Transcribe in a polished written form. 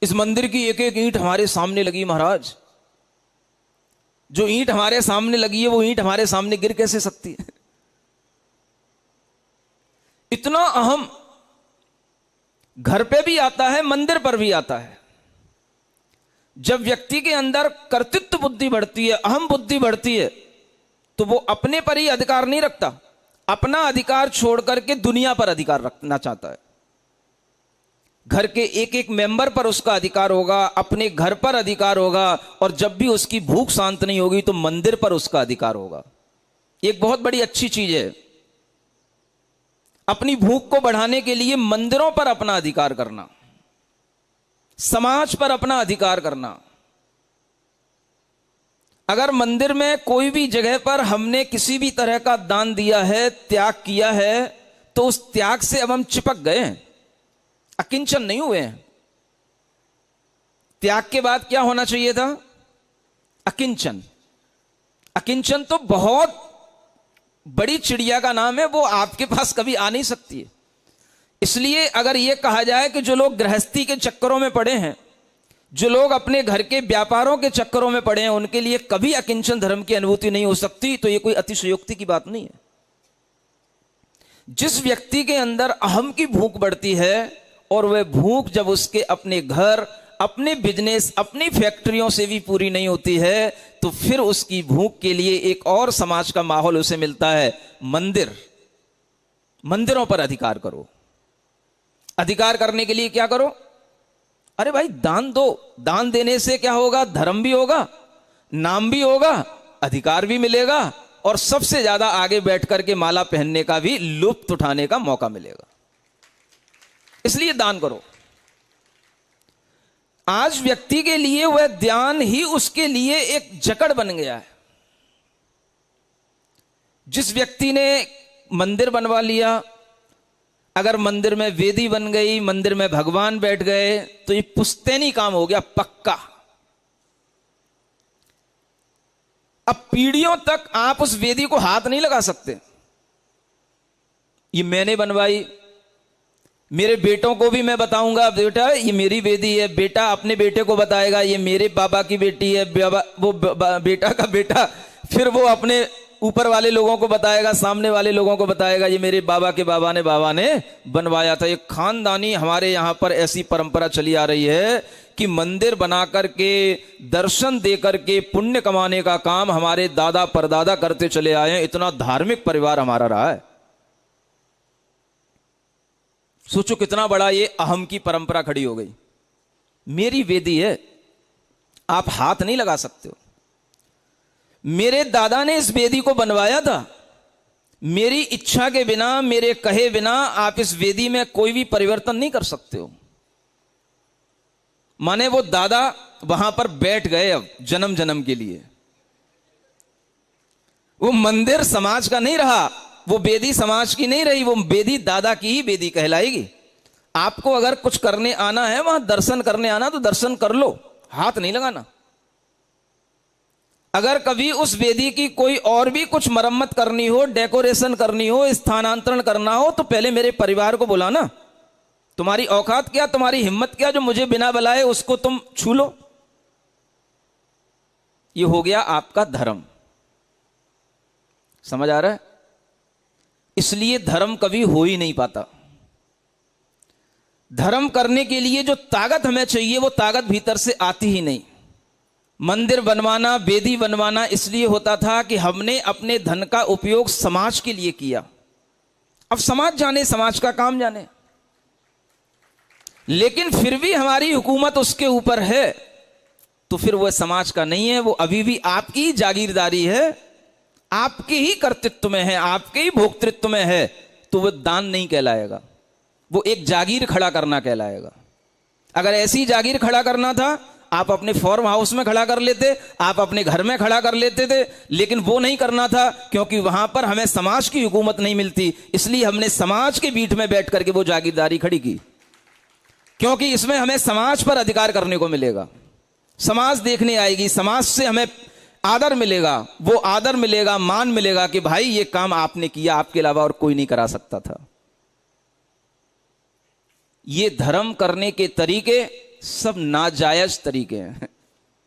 इस मंदिर की एक एक ईंट हमारे सामने लगी महाराज। जो ईंट हमारे सामने लगी है वो ईंट हमारे सामने गिर कैसे सकती है? इतना अहम घर पे भी आता है, मंदिर पर भी आता है। जब व्यक्ति के अंदर कर्तृत्व बुद्धि बढ़ती है, अहम बुद्धि बढ़ती है, तो वो अपने पर ही अधिकार नहीं रखता, अपना अधिकार छोड़ करके दुनिया पर अधिकार रखना चाहता है। घर के एक एक मेंबर पर उसका अधिकार होगा, अपने घर पर अधिकार होगा, और जब भी उसकी भूख शांत नहीं होगी तो मंदिर पर उसका अधिकार होगा। एक बहुत बड़ी अच्छी चीज है अपनी भूख को बढ़ाने के लिए मंदिरों पर अपना अधिकार करना, समाज पर अपना अधिकार करना। अगर मंदिर में कोई भी जगह पर हमने किसी भी तरह का दान दिया है, त्याग किया है, तो उस त्याग से अब हम चिपक गए हैं, अकिंचन नहीं हुए हैं। त्याग के बाद क्या होना चाहिए था? अकिंचन। अकिंचन तो बहुत बड़ी चिड़िया का नाम है, वो आपके पास कभी आ नहीं सकती है। इसलिए अगर यह कहा जाए कि जो लोग गृहस्थी के चक्करों में पड़े हैं, जो लोग अपने घर के व्यापारों के चक्करों में पड़े हैं, उनके लिए कभी अकिंचन धर्म की अनुभूति नहीं हो सकती, तो यह कोई अतिशयोक्ति की बात नहीं है। जिस व्यक्ति के अंदर अहम की भूख बढ़ती है, और वह भूख जब उसके अपने घर, अपने बिजनेस, अपनी फैक्ट्रियों से भी पूरी नहीं होती है, तो फिर उसकी भूख के लिए एक और समाज का माहौल उसे मिलता है, मंदिर। मंदिरों पर अधिकार करो। अधिकार करने के लिए क्या करो? अरे भाई दान दो। दान देने से क्या होगा? धर्म भी होगा, नाम भी होगा, अधिकार भी मिलेगा, और सबसे ज्यादा आगे बैठ करके माला पहनने का भी लुत्फ उठाने का मौका मिलेगा। इसलिए दान करो। आज व्यक्ति के लिए वह ध्यान ही उसके लिए एक जकड़ बन गया है। जिस व्यक्ति ने मंदिर बनवा लिया, अगर मंदिर में वेदी बन गई, मंदिर में भगवान बैठ गए, तो ये पुश्तैनी काम हो गया पक्का। अब पीढ़ियों तक आप उस वेदी को हाथ नहीं लगा सकते। ये मैंने बनवाई, मेरे बेटों को भी मैं बताऊंगा, बेटा ये मेरी वेदी है, बेटा अपने बेटे को बताएगा ये मेरे बाबा की बेटी है, वो बेटा का बेटा फिर वो अपने ऊपर वाले लोगों को बताएगा, सामने वाले लोगों को बताएगा ये मेरे बाबा के बाबा ने बनवाया था। एक खानदानी हमारे यहां पर ऐसी परंपरा चली आ रही है कि मंदिर बना करके, दर्शन दे करके पुण्य कमाने का काम हमारे दादा परदादा करते चले आए हैं। इतना धार्मिक परिवार हमारा रहा है। सोचो कितना बड़ा ये अहम की परंपरा खड़ी हो गई। मेरी वेदी है, आप हाथ नहीं लगा सकते हो। मेरे दादा ने इस वेदी को बनवाया था, मेरी इच्छा के बिना, मेरे कहे बिना आप इस वेदी में कोई भी परिवर्तन नहीं कर सकते हो। माने वो दादा वहां पर बैठ गए अब जन्म जन्म के लिए। वो मंदिर समाज का नहीं रहा, वो वेदी समाज की नहीं रही, वो वेदी दादा की ही वेदी कहलाएगी। आपको अगर कुछ करने आना है, वहां दर्शन करने आना, तो दर्शन कर लो, हाथ नहीं लगाना। अगर कभी उस वेदी की कोई और भी कुछ मरम्मत करनी हो, डेकोरेशन करनी हो, स्थानांतरण करना हो, तो पहले मेरे परिवार को बुलाना। तुम्हारी औकात क्या, तुम्हारी हिम्मत क्या, जो मुझे बिना बुलाए उसको तुम छू लो। ये हो गया आपका धर्म। समझ आ रहा है? इसलिए धर्म कभी हो ही नहीं पाता। धर्म करने के लिए जो ताकत हमें चाहिए, वो ताकत भीतर से आती ही नहीं। मंदिर बनवाना, वेदी बनवाना इसलिए होता था कि हमने अपने धन का उपयोग समाज के लिए किया। अब समाज जाने, समाज का काम जाने, लेकिन फिर भी हमारी हुकूमत उसके ऊपर है, तो फिर वह समाज का नहीं है, वो अभी भी आपकी ही जागीरदारी है, आपके ही कर्तृत्व में है, आपके ही भोक्तृत्व में है। तो वह दान नहीं कहलाएगा, वो एक जागीर खड़ा करना कहलाएगा। अगर ऐसी जागीर खड़ा करना था, आप अपने फार्म हाउस में खड़ा कर लेते, आप अपने घर में खड़ा कर लेते थे, लेकिन वो नहीं करना था, क्योंकि वहां पर हमें समाज की हुकूमत नहीं मिलती। इसलिए हमने समाज के बीच में बैठ करके वो जागीरदारी खड़ी की, क्योंकि इसमें हमें समाज पर अधिकार करने को मिलेगा। समाज देखने आएगी, समाज से हमें आदर मिलेगा, वो आदर मिलेगा, मान मिलेगा कि भाई ये काम आपने किया, आपके अलावा और कोई नहीं करा सकता था। ये धर्म करने के तरीके सब नाजायज तरीके हैं।